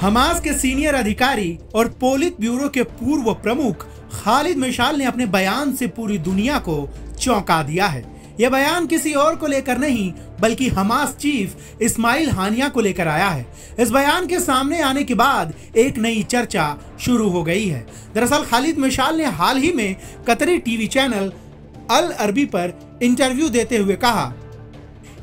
Hamas के senior अधिकारी और पोलित ब्यूरो के पूर्व प्रमुख खालिद मिशाल ने अपने बयान से पूरी दुनिया को चौंका दिया है। यह बयान किसी और को लेकर नहीं बल्कि हमास चीफ इस्माइल हानिया को लेकर आया है। इस बयान के सामने आने के बाद एक नई चर्चा शुरू हो गई है। दरअसल खालिद मिशाल ने हाल ही में कतरी टीवी चैनल अल अरबी पर इंटरव्यू देते हुए कहा,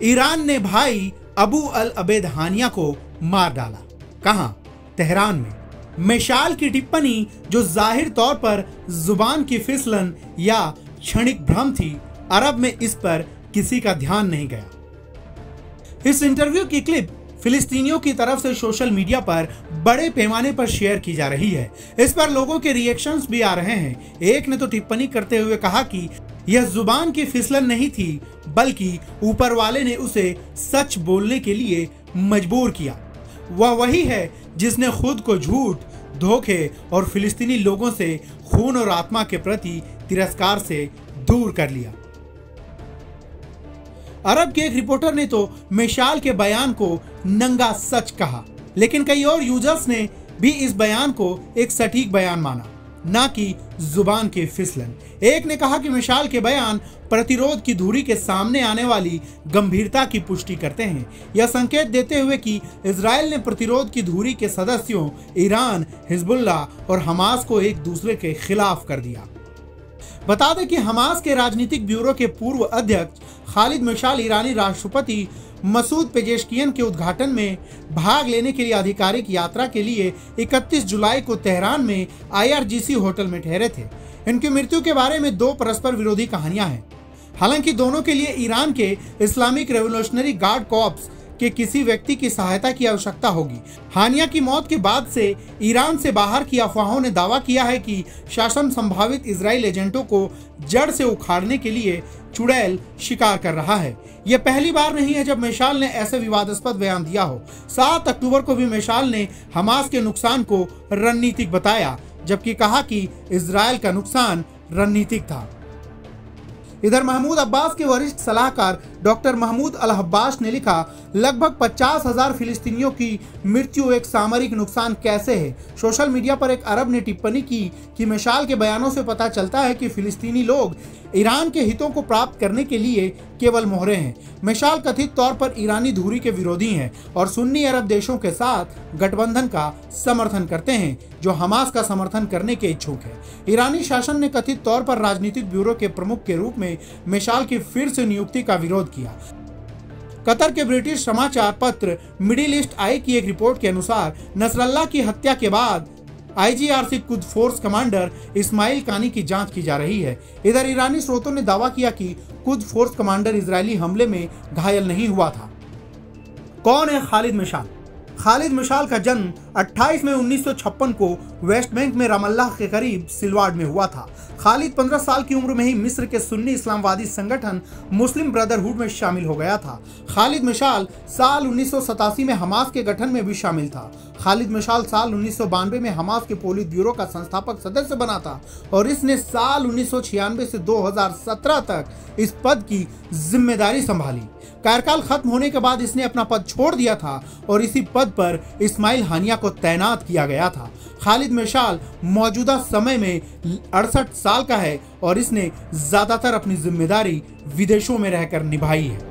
ईरान ने भाई अबू अल अबेद हानिया को मार डाला। कहां? तेहरान में। मिशाल की टिप्पणी जो जाहिर तौर पर जुबान की फिसलन या क्षणिक भ्रम थी, अरब में इस पर किसी का ध्यान नहीं गया। इस इंटरव्यू की क्लिप फिलिस्तीनियों की तरफ से सोशल मीडिया पर बड़े पैमाने पर शेयर की जा रही है। इस पर लोगों के रिएक्शंस भी आ रहे हैं। एक ने तो टिप्पणी करते हुए कहा कि यह जुबान की फिसलन नहीं थी बल्कि ऊपर वाले ने उसे सच बोलने के लिए मजबूर किया। वह वही है जिसने खुद को झूठ, धोखे और फिलिस्तीनी लोगों से खून और आत्मा के प्रति तिरस्कार से दूर कर लिया। अरब के एक रिपोर्टर ने तो मिशाल के बयान को नंगा सच कहा, लेकिन कई और यूजर्स ने भी इस बयान को एक सटीक बयान माना, ना कि जुबान की फिसलन। एक ने कहा कि मिशाल के बयान प्रतिरोध की धुरी के सामने आने वाली गंभीरता की पुष्टि करते हैं। यह संकेत देते हुए कि इजराइल ने प्रतिरोध की धुरी के सदस्यों ईरान, हिजबुल्लाह और हमास को एक दूसरे के खिलाफ कर दिया। बता दें कि हमास के राजनीतिक ब्यूरो के पूर्व अध्यक्ष खालिद मिशाल ईरानी राष्ट्रपति मसूद पेजेश्कियन के उद्घाटन में भाग लेने के लिए आधिकारिक यात्रा के लिए 31 जुलाई को तेहरान में IRGC होटल में ठहरे थे। इनकी मृत्यु के बारे में दो परस्पर विरोधी कहानियां हैं। हालांकि दोनों के लिए ईरान के इस्लामिक रेवोल्यूशनरी गार्ड कॉर्प्स के किसी व्यक्ति की सहायता की आवश्यकता होगी। हानिया की मौत के बाद से ईरान से बाहर की अफवाहों ने दावा किया है कि शासन संभावित इजराइल एजेंटों को जड़ से उखाड़ने के लिए चुड़ैल शिकार कर रहा है। यह पहली बार नहीं है जब मिशाल ने ऐसे विवादास्पद बयान दिया हो। 7 अक्टूबर को भी मिशाल ने हमास के नुकसान को रणनीतिक बताया, जबकि कहा कि इजराइल का नुकसान रणनीतिक था। इधर महमूद अब्बास के वरिष्ठ सलाहकार डॉक्टर महमूद अल हब्बास ने लिखा, लगभग 50,000 फिलिस्तीनियों की मृत्यु एक सामरिक नुकसान कैसे है। सोशल मीडिया पर एक अरब ने टिप्पणी की कि मिशाल के बयानों से पता चलता है कि फिलिस्तीनी लोग ईरान के हितों को प्राप्त करने के लिए केवल मोहरे हैं। मिशाल कथित तौर पर ईरानी धुरी के विरोधी हैं और सुन्नी अरब देशों के साथ गठबंधन का समर्थन करते हैं जो हमास का समर्थन करने के इच्छुक है। ईरानी शासन ने कथित तौर पर राजनीतिक ब्यूरो के प्रमुख के रूप में मिशाल की फिर से नियुक्ति का विरोध किया। कतर के ब्रिटिश समाचार पत्र मिडिल ईस्ट आई की एक रिपोर्ट के अनुसार नसरल्लाह की हत्या के बाद IGRC कुद फोर्स कमांडर इस्माइल कानी की जांच की जा रही है। इधर ईरानी स्रोतों ने दावा किया कि कुद फोर्स कमांडर इजरायली हमले में घायल नहीं हुआ था। कौन है खालिद मिशाल? खालिद मिशाल का जन्म 28 मई 1956 को वेस्ट बैंक में रमल्लाह के करीब सिलवाड में हुआ था। खालिद 15 साल की उम्र में ही मिस्र के सुन्नी इस्लामवादी संगठन मुस्लिम ब्रदरहुड में शामिल हो गया था। खालिद मिशाल साल 1987 में हमास के गठन में भी शामिल था। खालिद मिशाल साल 1992 में हमास के पोलित ब्यूरो का संस्थापक सदस्य बना था और इसने साल 1996 से 2017 तक इस पद की जिम्मेदारी संभाली। कार्यकाल खत्म होने के बाद इसने अपना पद छोड़ दिया था और इसी पद पर इस्माइल हानिया को तैनात किया गया था। खालिद मिशाल मौजूदा समय में 68 साल का है और इसने ज्यादातर अपनी जिम्मेदारी विदेशों में रहकर निभाई है।